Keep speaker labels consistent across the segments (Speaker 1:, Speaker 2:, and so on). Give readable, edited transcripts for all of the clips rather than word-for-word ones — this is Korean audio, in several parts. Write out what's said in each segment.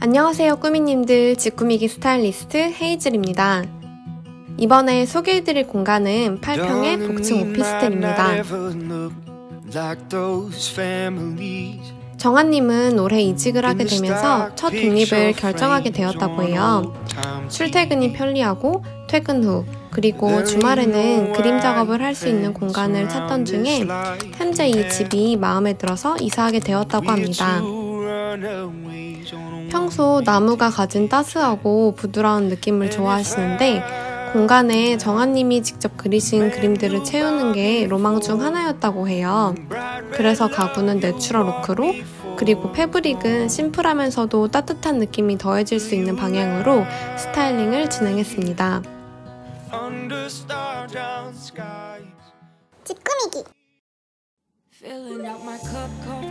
Speaker 1: 안녕하세요 꾸미님들, 집꾸미기 스타일리스트 헤이즐입니다. 이번에 소개해드릴 공간은 8평의 복층 오피스텔입니다. 정한님은 올해 이직을 하게 되면서 첫 독립을 결정하게 되었다고 해요. 출퇴근이 편리하고 퇴근 후 그리고 주말에는 그림 작업을 할 수 있는 공간을 찾던 중에 현재 이 집이 마음에 들어서 이사하게 되었다고 합니다. 평소 나무가 가진 따스하고 부드러운 느낌을 좋아하시는데 공간에 정한님이 직접 그리신 그림들을 채우는 게 로망 중 하나였다고 해요. 그래서 가구는 내추럴 로크로 그리고 패브릭은 심플하면서도 따뜻한 느낌이 더해질 수 있는 방향으로 스타일링을 진행했습니다.
Speaker 2: 집꾸미기.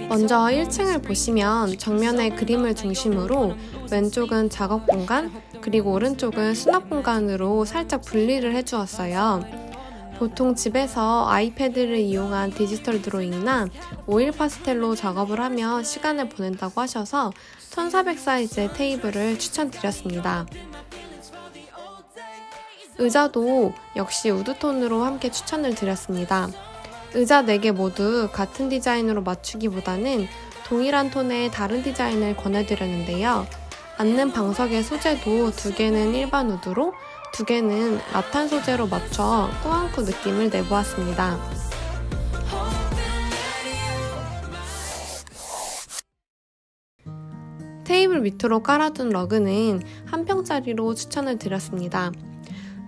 Speaker 1: 먼저 1층을 보시면 정면에 그림을 중심으로 왼쪽은 작업 공간, 그리고 오른쪽은 수납 공간으로 살짝 분리를 해주었어요. 보통 집에서 아이패드를 이용한 디지털 드로잉이나 오일 파스텔로 작업을 하며 시간을 보낸다고 하셔서 1400 사이즈의 테이블을 추천드렸습니다. 의자도 역시 우드톤으로 함께 추천을 드렸습니다. 의자 4개 모두 같은 디자인으로 맞추기보다는 동일한 톤의 다른 디자인을 권해드렸는데요. 앉는 방석의 소재도 2개는 일반 우드로 2개는 라탄 소재로 맞춰 꾸안꾸 느낌을 내보았습니다. 테이블 밑으로 깔아둔 러그는 1평짜리로 추천을 드렸습니다.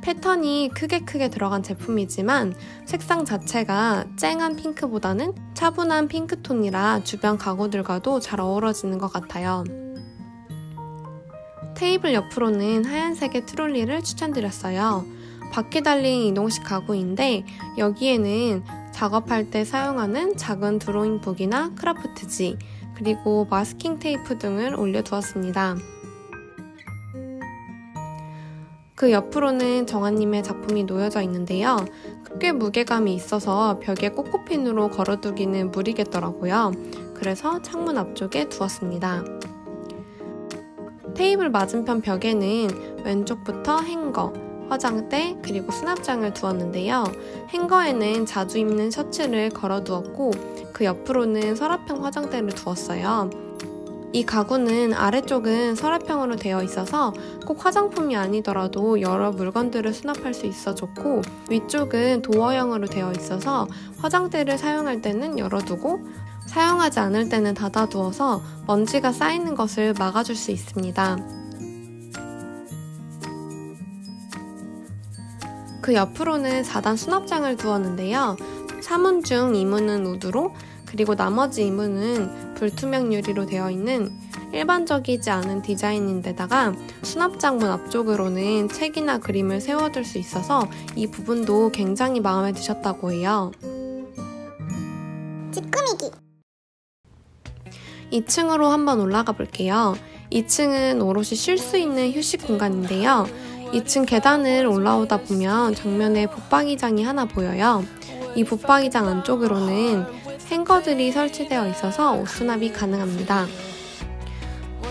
Speaker 1: 패턴이 크게 들어간 제품이지만 색상 자체가 쨍한 핑크보다는 차분한 핑크톤이라 주변 가구들과도 잘 어우러지는 것 같아요. 테이블 옆으로는 하얀색의 트롤리를 추천드렸어요. 바퀴 달린 이동식 가구인데 여기에는 작업할 때 사용하는 작은 드로잉북이나 크라프트지, 그리고 마스킹 테이프 등을 올려두었습니다. 그 옆으로는 정한님의 작품이 놓여져 있는데요. 꽤 무게감이 있어서 벽에 꼬꼬핀으로 걸어두기는 무리겠더라고요. 그래서 창문 앞쪽에 두었습니다. 테이블 맞은편 벽에는 왼쪽부터 행거, 화장대, 그리고 수납장을 두었는데요. 행거에는 자주 입는 셔츠를 걸어두었고 그 옆으로는 서랍형 화장대를 두었어요. 이 가구는 아래쪽은 서랍형으로 되어 있어서 꼭 화장품이 아니더라도 여러 물건들을 수납할 수 있어 좋고, 위쪽은 도어형으로 되어 있어서 화장대를 사용할 때는 열어두고 사용하지 않을 때는 닫아두어서 먼지가 쌓이는 것을 막아줄 수 있습니다. 그 옆으로는 4단 수납장을 두었는데요. 3문 중 2문은 우드로, 그리고 나머지 2문은 불투명 유리로 되어 있는 일반적이지 않은 디자인인데다가 수납장 문 앞쪽으로는 책이나 그림을 세워둘 수 있어서 이 부분도 굉장히 마음에 드셨다고 해요.
Speaker 2: 집꾸미기.
Speaker 1: 2층으로 한번 올라가 볼게요. 2층은 오롯이 쉴 수 있는 휴식 공간인데요. 2층 계단을 올라오다 보면 정면에 붙박이장이 하나 보여요. 이 붙박이장 안쪽으로는 행거들이 설치되어 있어서 옷 수납이 가능합니다.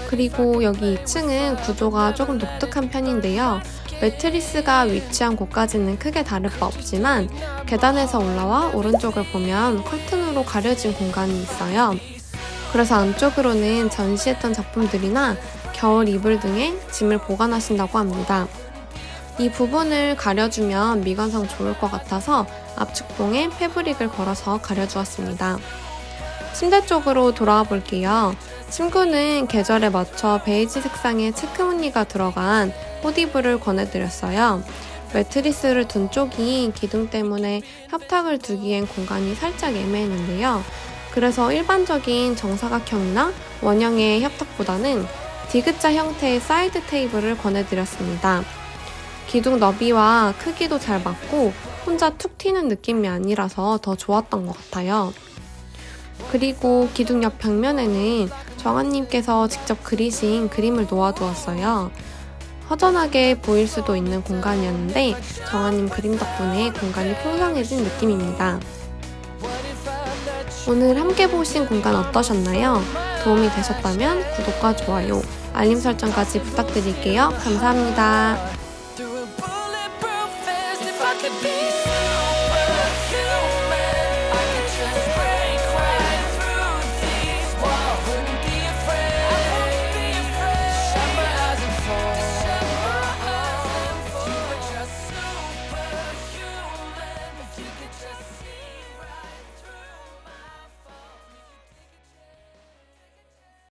Speaker 1: 그리고 여기 2층은 구조가 조금 독특한 편인데요. 매트리스가 위치한 곳까지는 크게 다를 바 없지만 계단에서 올라와 오른쪽을 보면 커튼으로 가려진 공간이 있어요. 그래서 안쪽으로는 전시했던 작품들이나 겨울 이불 등의 짐을 보관하신다고 합니다. 이 부분을 가려주면 미관상 좋을 것 같아서 압축봉에 패브릭을 걸어서 가려주었습니다. 침대 쪽으로 돌아와 볼게요. 침구는 계절에 맞춰 베이지 색상의 체크 무늬가 들어간 호디브를 권해드렸어요. 매트리스를 둔 쪽이 기둥 때문에 협탁을 두기엔 공간이 살짝 애매했는데요. 그래서 일반적인 정사각형이나 원형의 협탁보다는 디귿자 형태의 사이드 테이블을 권해드렸습니다. 기둥 너비와 크기도 잘 맞고 혼자 툭 튀는 느낌이 아니라서 더 좋았던 것 같아요. 그리고 기둥 옆 벽면에는 정한님께서 직접 그리신 그림을 놓아두었어요. 허전하게 보일 수도 있는 공간이었는데 정한님 그림 덕분에 공간이 풍성해진 느낌입니다. 오늘 함께 보신 공간 어떠셨나요? 도움이 되셨다면 구독과 좋아요, 알림 설정까지 부탁드릴게요. 감사합니다.
Speaker 2: through a bulletproof vest if I could be